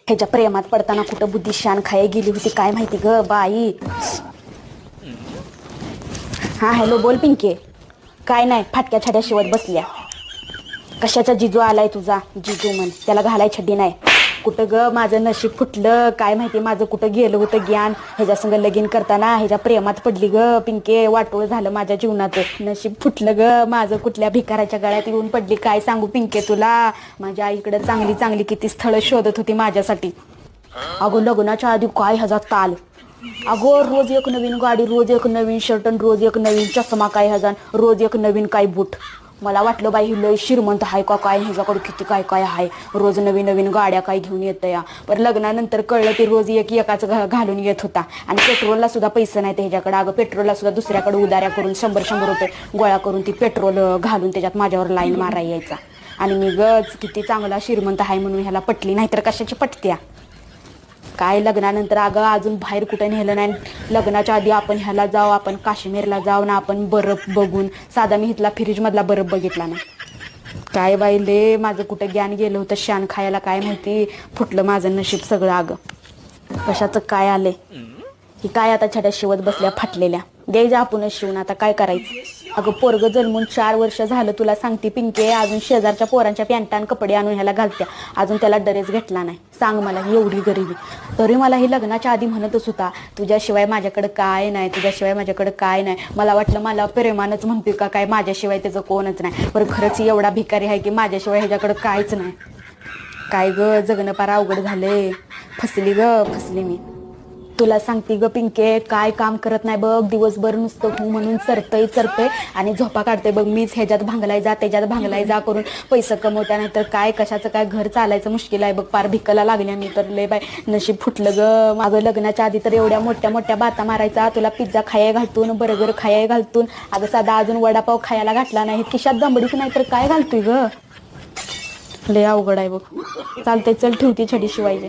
ह्याच्या प्रेमात पडताना कुठं बुद्धी शान खाय गेली होती काय माहिती ग बाई. हा हॅलो बोल पिंके. काय नाही फाटक्या छड्या शिवत बसल्या. कशाचा जिजू आलाय तुझा जिजू म्हण त्याला घालाय छड्डी नाही. कुठं ग माझं नशीब फुटलं काय माहिती माझं कुठं गेलं होतं ज्ञान. ह्याच्या संग लगीन करताना ह्याच्या प्रेमात पडली ग पिंके. वाटोळ झालं माझ्या जीवनाचं. नशीब फुटलं ग माझं कुठल्या भिकाराच्या गळ्यात येऊन पडली काय सांगू पिंके तुला. माझ्या आईकडे चांगली चांगली किती स्थळं शोधत होती माझ्यासाठी. अगो लग्नाच्या आधी काय ह्याचा ताल. अगो रोज एक नवीन गाडी रोज एक नवीन शर्ट रोज एक नवीन चष्मा काय ह्याचा रोज एक नवीन काय बूट. मला वाटलं बाई लय श्रीमंत आहे का काय ह्याच्याकडे किती काय काय आहे. रोज नवीन नवीन गाड्या काय घेऊन येतं या. पण लग्नानंतर कळलं की रोज एकाच घालून येत होता. आणि पेट्रोलला सुद्धा पैसे नाही ह्याच्याकडे. अगं पेट्रोलला सुद्धा दुसऱ्याकडे उधाऱ्या करून 100-100 रुपये गोळा करून ती पेट्रोल घालून त्याच्यात माझ्यावर लाईन मारा यायचा. आणि मी गच किती चांगला श्रीमंत आहे म्हणून ह्याला पटली नाही तर कशाची पटत्या. काय लग्नानंतर अगं अजून बाहेर कुठं नेलं नाही. लग्नाच्या आधी आपण ह्याला जाऊ आपण काश्मीरला जाऊ ना आपण बर्फ बघून साधा मी इथला फ्रीजमधला बर्फ बघितला ना. काय बाई ले माझं कुठं ज्ञान गेलं होतं शान खायला काय माहिती. फुटलं माझं नशीब सगळं. अगं कशाचं काय आलंय ही काय आता छड्या शिवत बसल्या फाटलेल्या. द्यायच्या आपणच शिवून आता काय करायचं. अगं पोरग जन्मून 4 वर्ष झालं तुला सांगते पिंके. अजून शेजारच्या पोरांच्या पॅन्टान कपडे आणून ह्याला घालत्या. अजून त्याला ड्रेस घेतला नाही. सांग मला एवढी गरिबी. तरी मला ही लग्नाच्या आधी म्हणतच होता तुझ्याशिवाय माझ्याकडे काय नाही तुझ्याशिवाय माझ्याकडे काय नाही. मला वाटलं मला प्रेमानच म्हणते का काय माझ्याशिवाय त्याचं कोणच नाही. पण खरंच एवढा भिकारी आहे की माझ्याशिवाय ह्याच्याकडे काहीच नाही. काय ग जगणं पार अवघड झाले. फसली ग फसली मी. तुला सांगते ग पिंके काय काम करत नाही बघ. दिवसभर नुसतं हो म्हणून चरतय आणि झोपा काढते बघ. मीच ह्याच्यात भांगलाय जा त्याच्यात भांगलाय जा करून पैसे कमवत्या. नाही तर काय कशाचं काय घर चालायचं मुश्किल आहे बघ. पार भिकाला लागल्या मी तर लय बाय नशीब फुटलं ग. मागं लग्नाच्या आधी तर एवढ्या मोठ्या मोठ्या बाता मारायचा. तुला पिझ्झा खाया घालतून बर्गर खाया घालतून. अगं साधा अजून वडापाव खायला घातला नाही. खिशात दमडीच नाही तर काय घालतोय ग. लय अवघड आहे बघ. चालतंय चल ठेवती छडी शिवायची.